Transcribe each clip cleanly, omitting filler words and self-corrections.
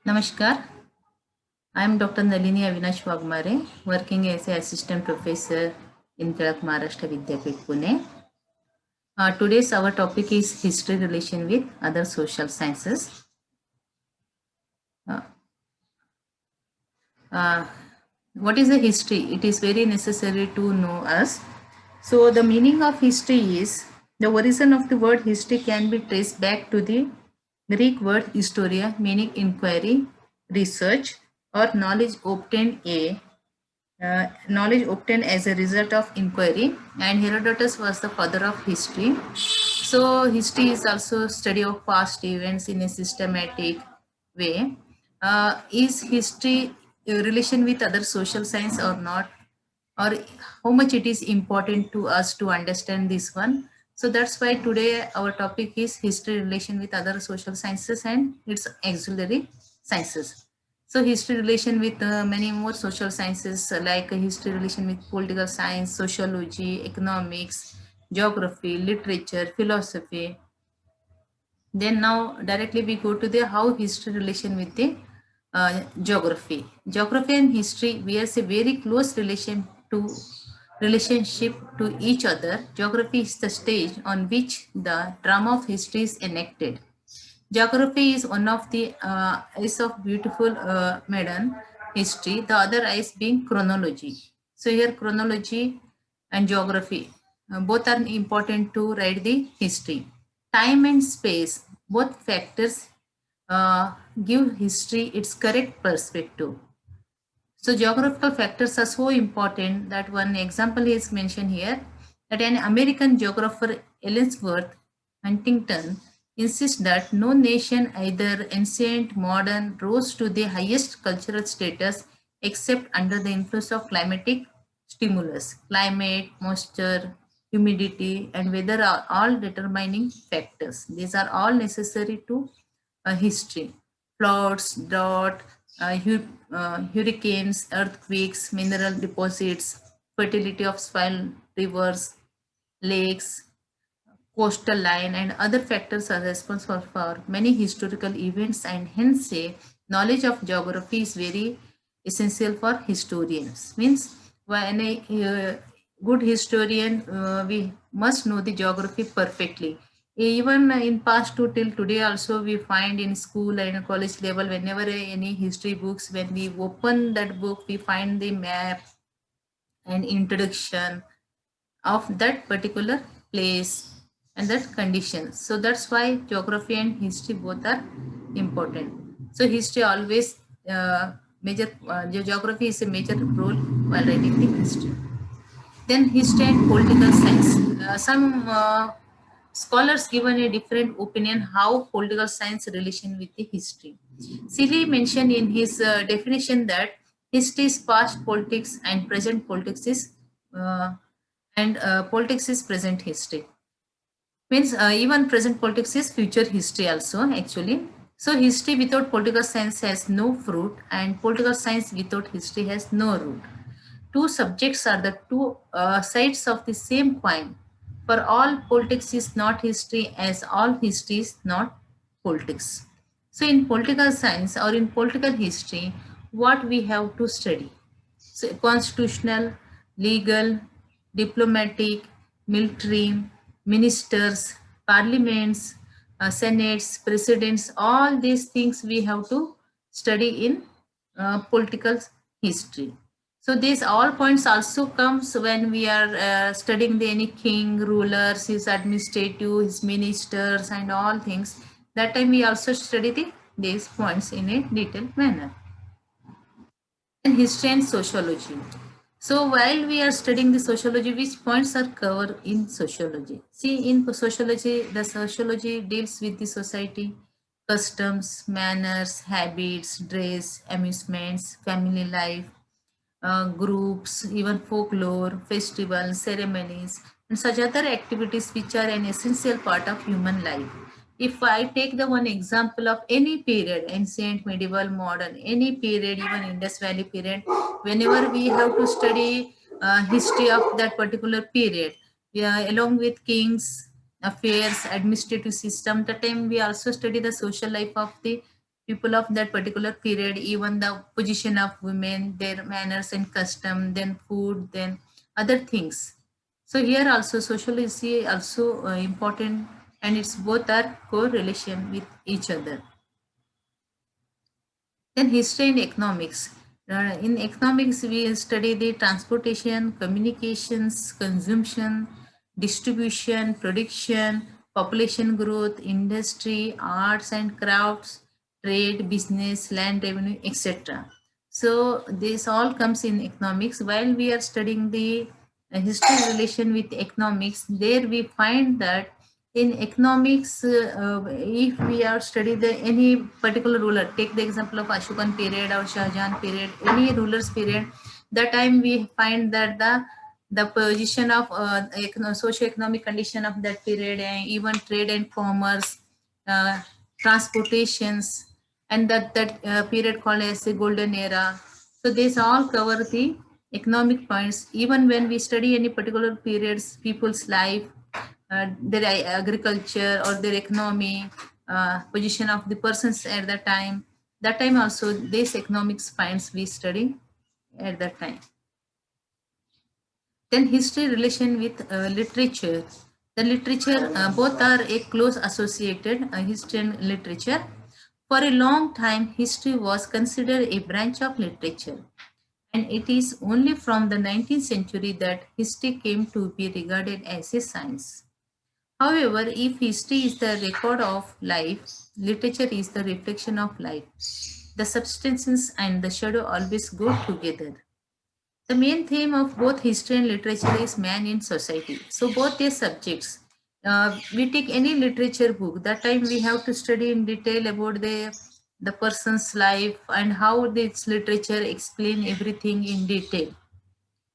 Namaskar. I am Dr. Nalini Avinash Wagmare, working as an assistant professor in Tilak Maharashtra Vidyapit, Pune. Today's our topic is history relation with other social sciences. Uh, uh, what is the history? It is very necessary to know us. So the meaning of history is the origin of the word history can be traced back to the Greek word historia, meaning inquiry, research, or knowledge obtained as a result of inquiry, and Herodotus was the father of history. So history is also study of past events in a systematic way. Is history a relation with other social science or not, or how much it is important to us to understand this one? So that's why today our topic is history relation with other social sciences and its auxiliary sciences. So history relation with many more social sciences history relation with political science, sociology, economics, geography, literature, philosophy. Then now directly we go to the how history relation with the geography. Geography and history bears a very close relationship to each other. Geography is the stage on which the drama of history is enacted. Geography is one of the eyes of beautiful maiden history. The other eyes being chronology. So here chronology and geography both are important to write the history. Time and space, both factors give history its correct perspective. So geographical factors are so important that one example is mentioned here that an American geographer Ellsworth Huntington insists that no nation, either ancient, modern, rose to the highest cultural status except under the influence of climatic stimulus. Climate, moisture, humidity, and weather are all determining factors. These are all necessary to history. Floods, drought, hurricanes, earthquakes, mineral deposits, fertility of soil, rivers, lakes, coastal line, and other factors are responsible for many historical events, and hence say knowledge of geography is very essential for historians. Means when a good historian, we must know the geography perfectly. Even in past to till today also we find in school and college level, whenever any history books, when we open that book we find the map and introduction of that particular place and that condition. So that's why geography and history both are important. So history always geography is a major role while writing the history. Then history and political science. Some scholars given a different opinion how political science relation with the history. Seeley mentioned in his definition that history is past politics and present politics is politics is present history. Means even present politics is future history also actually. So history without political science has no fruit, and political science without history has no root. Two subjects are the two sides of the same coin. For all politics is not history, as all history is not politics. So in political science or in political history, what we have to study? So constitutional, legal, diplomatic, military, ministers, parliaments, senates, presidents, all these things we have to study in political history. So these all points also comes when we are studying the any king, rulers, his administrative, his ministers, and all things. That time we also study these points in a detailed manner. And history and sociology. So while we are studying the sociology, which points are covered in sociology? See, in sociology, the sociology deals with the society, customs, manners, habits, dress, amusements, family life, groups, even folklore, festivals, ceremonies, and such other activities which are an essential part of human life. If I take the one example of any period, ancient, medieval, modern, any period, even Indus Valley period, whenever we have to study history of that particular period, along with kings, affairs, administrative system, the time we also study the social life of the people of that particular period, even the position of women, their manners and custom, then food, then other things. So here also sociology also important, and it's both are correlation with each other. Then history and economics. In economics, we study the transportation, communications, consumption, distribution, production, population growth, industry, arts and crafts, trade, business, land revenue, etc. So this all comes in economics. While we are studying the history relation with economics, there we find that in economics, if we are study the any particular ruler, take the example of Ashokan period or Shahjahan period, any ruler's period, that time we find that the position of socio-economic condition of that period, and even trade and commerce, uh, transportations, and that period called as the golden era. So these all cover the economic points. Even when we study any particular periods, people's life, their agriculture or their economy, position of the persons at that time. That time also these economics points we study at that time. Then history relation with literature. The literature, both are a close associated, history and literature. For a long time, history was considered a branch of literature, and it is only from the 19th century that history came to be regarded as a science. However, if history is the record of life, literature is the reflection of life. The substances and the shadow always go together. The main theme of both history and literature is man in society. So both their subjects. We take any literature book. That time we have to study in detail about the person's life and how this literature explain everything in detail.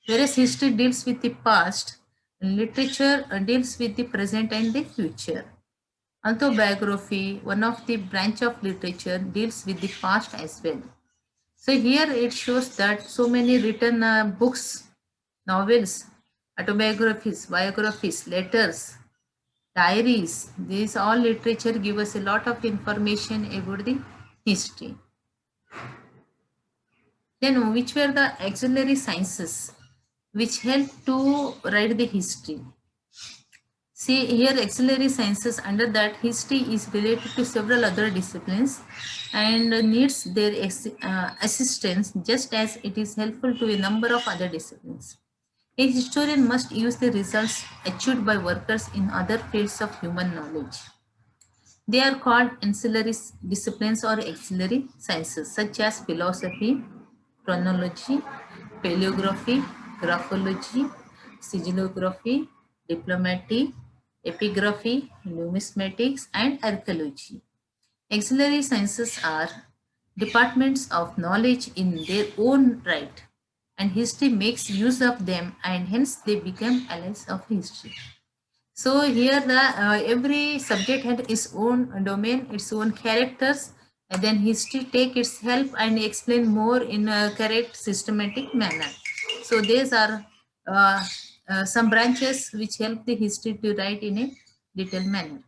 Whereas history deals with the past, literature deals with the present and the future. Autobiography, one of the branch of literature, deals with the past as well. So here it shows that so many written books, novels, autobiographies, biographies, letters, diaries, these all literature give us a lot of information about the history. Then which were the auxiliary sciences which help to write the history? See here auxiliary sciences, under that history is related to several other disciplines and needs their assistance just as it is helpful to a number of other disciplines. A historian must use the results achieved by workers in other fields of human knowledge. They are called ancillary disciplines or auxiliary sciences such as philosophy, chronology, paleography, graphology, sigillography, diplomacy, epigraphy, numismatics, and archaeology. Auxiliary sciences are departments of knowledge in their own right, and history makes use of them, and hence they become allies of history. So here the every subject had its own domain, its own characters, and then history take its help and explain more in a correct systematic manner. So these are some branches which help the history to write in a detailed manner.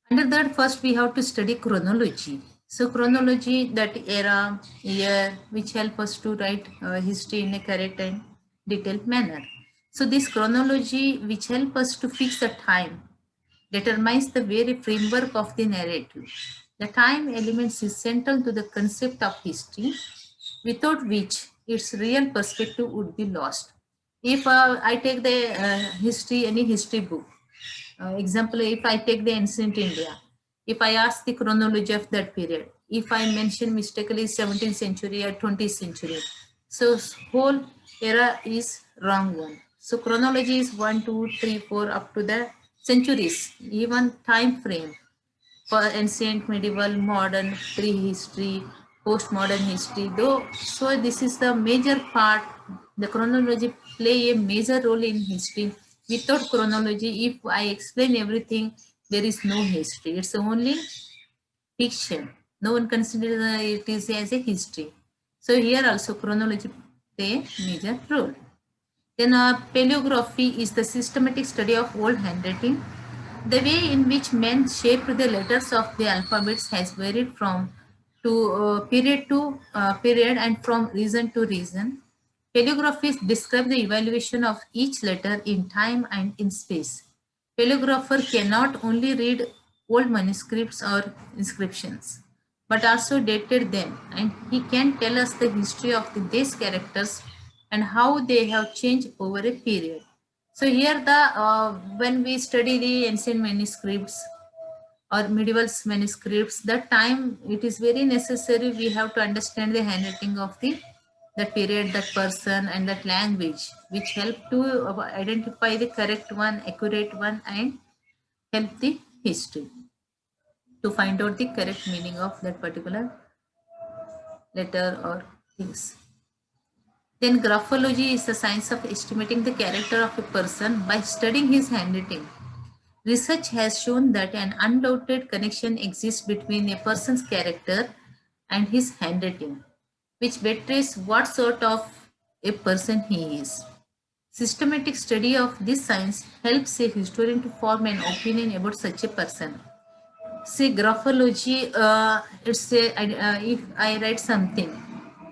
Under that, first we have to study chronology. So chronology, that era, year, which help us to write history in a correct and detailed manner. So this chronology, which help us to fix the time, determines the very framework of the narrative. The time elements is central to the concept of history, without which its real perspective would be lost. If I take the history, any history book, example, if I take the ancient India, if I ask the chronology of that period, if I mention mistakenly 17th century or 20th century, so whole era is wrong one. So chronology is 1, 2, 3, 4 up to the centuries, even time frame for ancient, medieval, modern, prehistory, postmodern history. Though, so this is the major part. The chronology play a major role in history. Without chronology, if I explain everything, there is no history. It's only fiction. No one considers it is as a history. So here also chronology play a major role. Then paleography is the systematic study of old handwriting. The way in which men shaped the letters of the alphabets has varied from to period and from region to region. Paleographers describe the evaluation of each letter in time and in space. Paleographer cannot only read old manuscripts or inscriptions, but also dated them, and he can tell us the history of these characters and how they have changed over a period. So here the when we study the ancient manuscripts or medieval manuscripts, that time it is very necessary we have to understand the handwriting of the that period, that person, and that language, which help to identify the correct one, accurate one, and help the history to find out the correct meaning of that particular letter or things. Then graphology is the science of estimating the character of a person by studying his handwriting. Research has shown that an undoubted connection exists between a person's character and his handwriting, which betrays what sort of a person he is. Systematic study of this science helps a historian to form an opinion about such a person. See, graphology, it's a, if I write something,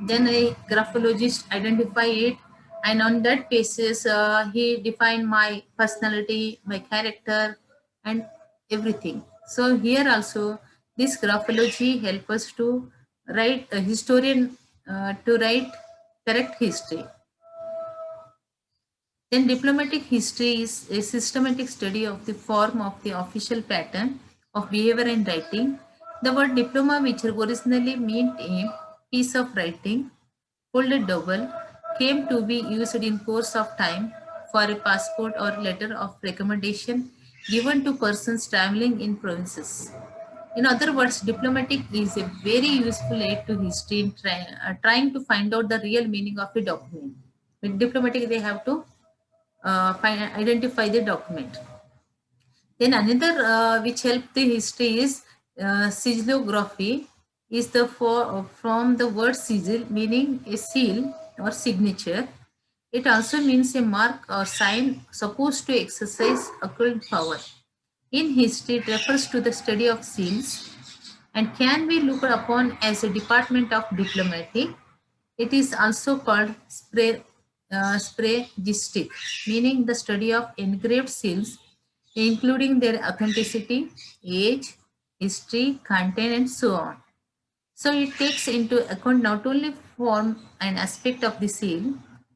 then a graphologist identify it, and on that basis, he define my personality, my character, and everything. So here also, this graphology help us to write a historian to write correct history. Then diplomatic history is a systematic study of the form of the official pattern of behavior and writing. The word diploma, which originally meant a piece of writing, folded double, came to be used in course of time for a passport or letter of recommendation given to persons traveling in provinces. In other words, diplomatic is a very useful aid to history in trying to find out the real meaning of a document. With diplomatic, they have to identify the document. Then another which help the history is sigillography, is the from the word sigil, meaning a seal or signature. It also means a mark or sign supposed to exercise occult power. In history, it refers to the study of seals and can be looked upon as a department of diplomacy. It is also called spragistic, meaning the study of engraved seals, including their authenticity, age, history, content, and so on. So it takes into account not only form and aspect of the seal,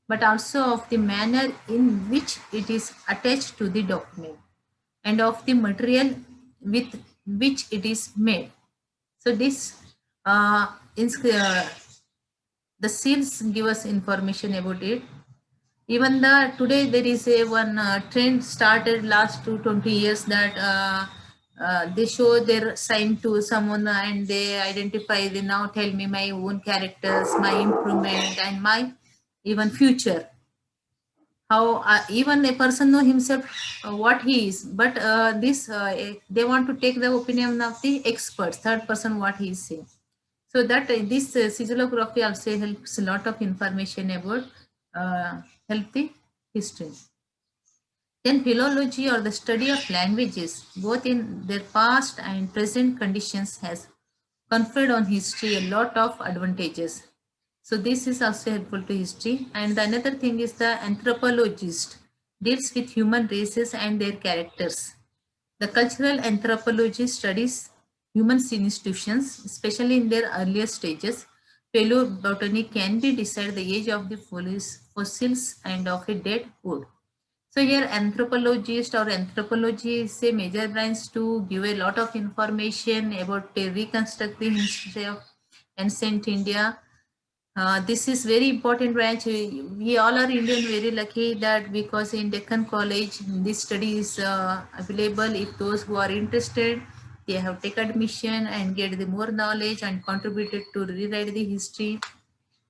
but also of the manner in which it is attached to the document and of the material with which it is made. So this uh, the seals give us information about it. Even the today there is a one trend started last 20 years that they show their sign to someone and they identify, they now tell me my own characters, my improvement, and my even future, how even a person know himself what he is, but this they want to take the opinion of the experts, third person, what he is saying. So that this sigillography also helps a lot of information about healthy history. Then philology, or the study of languages, both in their past and present conditions, has conferred on history a lot of advantages. So this is also helpful to history. And the another thing is the anthropologist deals with human races and their characters. The cultural anthropology studies human institutions, especially in their earlier stages. Paleobotany can be decide the age of the fossils and of a dead wood. So here anthropologist or anthropology is a major branch to give a lot of information about reconstructing history of ancient India. This is very important branch. We all are Indian, very lucky that because in Deccan College this study is available. If those who are interested, they have take admission and get the more knowledge and contributed to rewrite the history.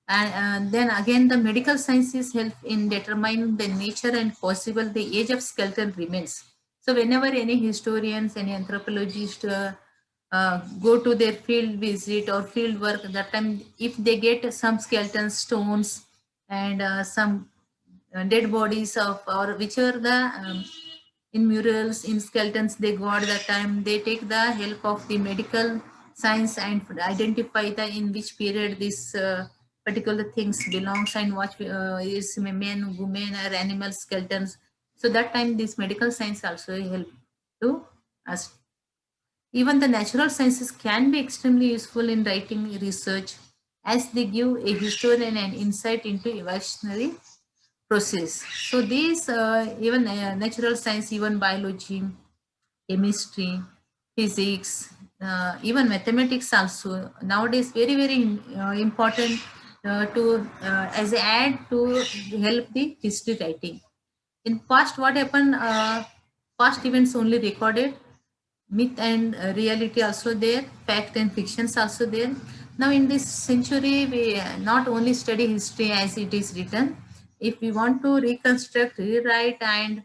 And then again, the medical sciences help in determining the nature and possible the age of skeletal remains. So whenever any historians, any anthropologists go to their field visit or field work, that time if they get some skeleton stones and some dead bodies of, or which are the in murals, in skeletons they got that time. They take the help of the medical science and identify the in which period this particular things belongs and what is men, women or animal skeletons. So that time this medical science also help to us. Even the natural sciences can be extremely useful in writing research as they give a historian an insight into evolutionary process. So these even natural science, even biology, chemistry, physics, even mathematics also nowadays very important to as a add to help the history writing. In past, what happened? Past events only recorded, myth and reality also there, fact and fictions also there. Now in this century we not only study history as it is written. If we want to reconstruct, rewrite and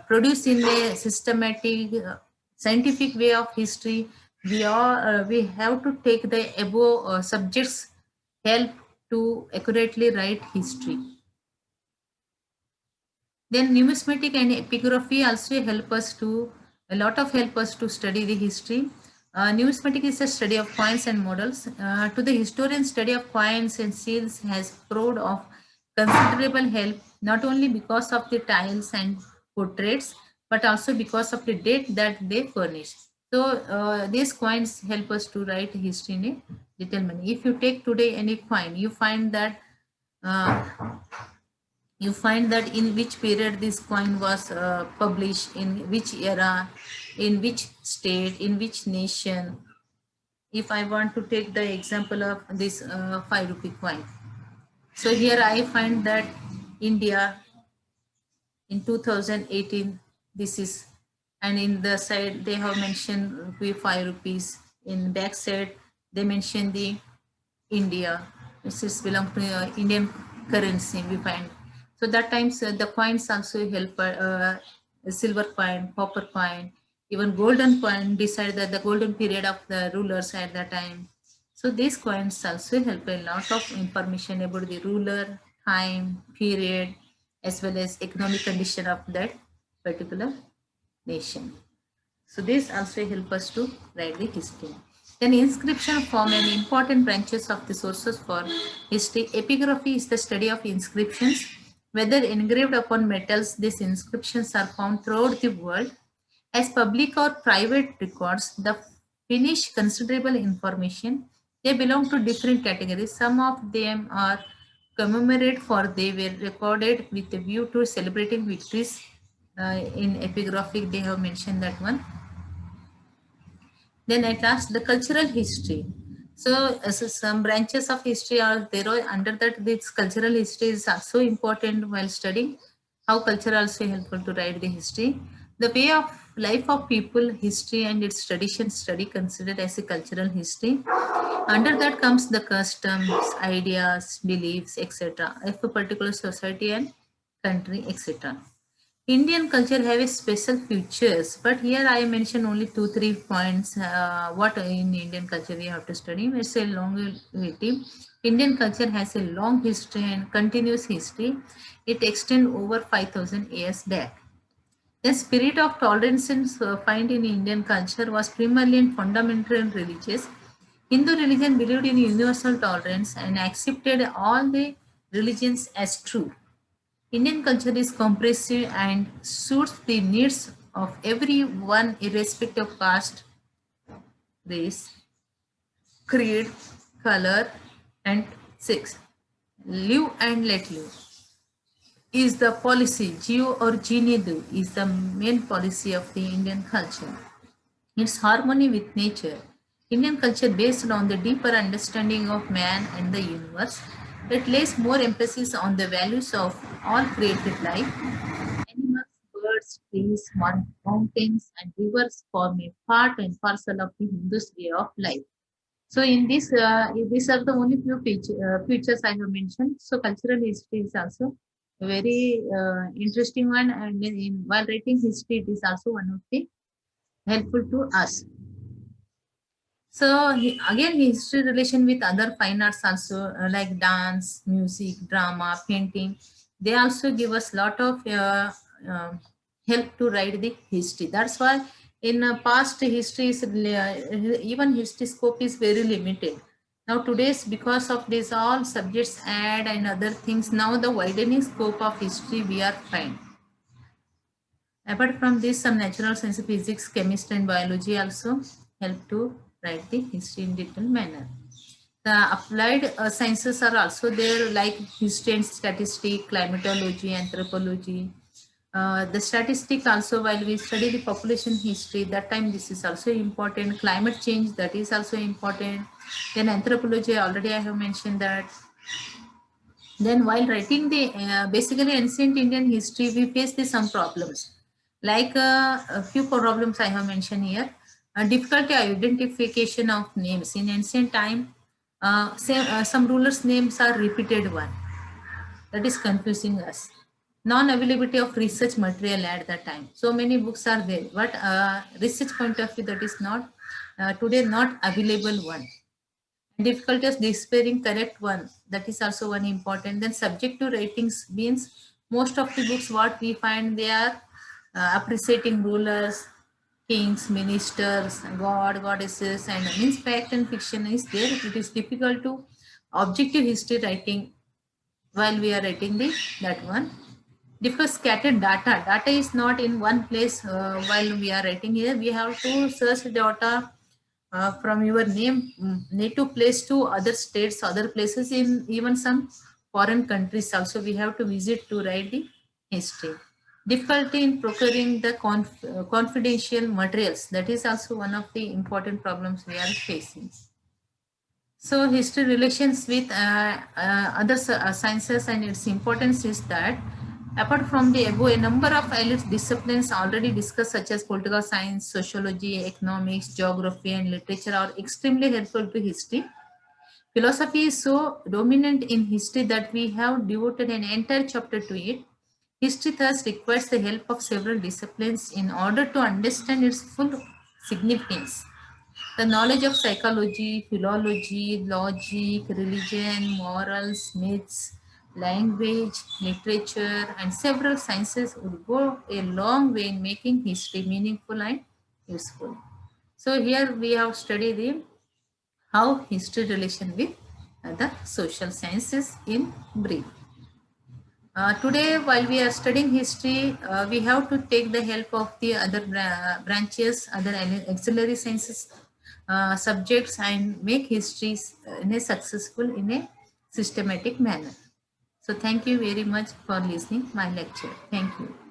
produce in a systematic scientific way of history, we have to take the above subjects help to accurately write history. Then numismatic and epigraphy also help us to a lot of help us to study the history. Numismatic is a study of coins and models. To the historian, study of coins and seals has proved of considerable help not only because of the tiles and portraits but also because of the date that they furnish. So these coins help us to write history in a little money. If you take today any coin, uh, you find that in which period this coin was published, in which era, in which state, in which nation. If I want to take the example of this 5 rupee coin, so here I find that India in 2018, this is, and in the side they have mentioned rupee 5 rupees. In back side they mention the India. This is belong to Indian currency we find. So that times the coins also help. Silver coin, copper coin, even golden coin. Decide that the golden period of the rulers at that time. So these coins also help a lot of information about the ruler, time, period, as well as economic condition of that particular nation. So this also help us to write the history. Then inscription form an important branches of the sources for history. Epigraphy is the study of inscriptions. Whether engraved upon metals, these inscriptions are found throughout the world. As public or private records, the furnish considerable information. They belong to different categories. Some of them are commemorate for they were recorded with a view to celebrating victories. In epigraphic, they have mentioned that one. Then at last, the cultural history. So some branches of history are there. Under that, this cultural history is also important while studying. How culture also helpful to write the history. The way of life of people, history and its tradition study considered as a cultural history. Under that comes the customs, ideas, beliefs, etc. of a particular society and country, etc. Indian culture have a special features, but here I mention only 2-3 points. What in Indian culture we have to study? It's a longevity. Indian culture has a long history and continuous history. It extends over 5,000 years back. The spirit of tolerance find in Indian culture was primarily and fundamental religious. Hindu religion believed in universal tolerance and accepted all the religions as true. Indian culture is comprehensive and suits the needs of everyone irrespective of caste, race, creed, color, and sex. Live and let live is the policy. Geo or Gene do is the main policy of the Indian culture. Its harmony with nature. Indian culture based on the deeper understanding of man and the universe. It lays more emphasis on the values of all created life. Animals, birds, trees, mountains, and rivers form a part and parcel of the Hindu's way of life. So, in this, these are the only few features I have mentioned. So, cultural history is also a very interesting one, and while writing history, it is also one of the helpful to us. So again, history relation with other fine arts also like dance, music, drama, painting. They also give us lot of help to write the history. That's why in past history is even history scope is very limited. Now today's, because of this all subjects add and other things, now the widening scope of history we are find. Apart from this, some natural science, physics, chemistry and biology also help to write the history in detailed manner. The applied sciences are also there, like history and statistics, climatology, anthropology. The statistic also, while we study the population history, that time this is also important. Climate change, that is also important. Then anthropology, already I have mentioned that. Then while writing the basically ancient Indian history, we face some problems. Like a few problems I have mentioned here. Difficulty identification of names. In ancient time, some rulers' names are repeated one. That is confusing us. Non-availability of research material at that time. So many books are there, but research point of view, that is not today not available one. Difficulty of despairing correct one, that is also one important. Then subjective ratings means most of the books what we find, they are appreciating rulers, kings, ministers, god, goddesses, and means fact and fiction is there. It is difficult to objective history writing while we are writing the that one. Because scattered data is not in one place. While we are writing here, we have to search data from your native place to other states, other places, in even some foreign countries also we have to visit to write the history. Difficulty in procuring the confidential materials, that is also one of the important problems we are facing. So history relations with other sciences and its importance is that apart from the above, a number of elite disciplines already discussed, such as political science, sociology, economics, geography, and literature, are extremely helpful to history. Philosophy is so dominant in history that we have devoted an entire chapter to it. History thus requires the help of several disciplines in order to understand its full significance. The knowledge of psychology, philology, logic, religion, morals, myths, language, literature, and several sciences would go a long way in making history meaningful and useful. So here we have studied the how history relation with the social sciences in brief. Today, while we are studying history, we have to take the help of the other branches, other auxiliary sciences subjects, and make history in a successful, in a systematic manner. So thank you very much for listening my lecture. Thank you.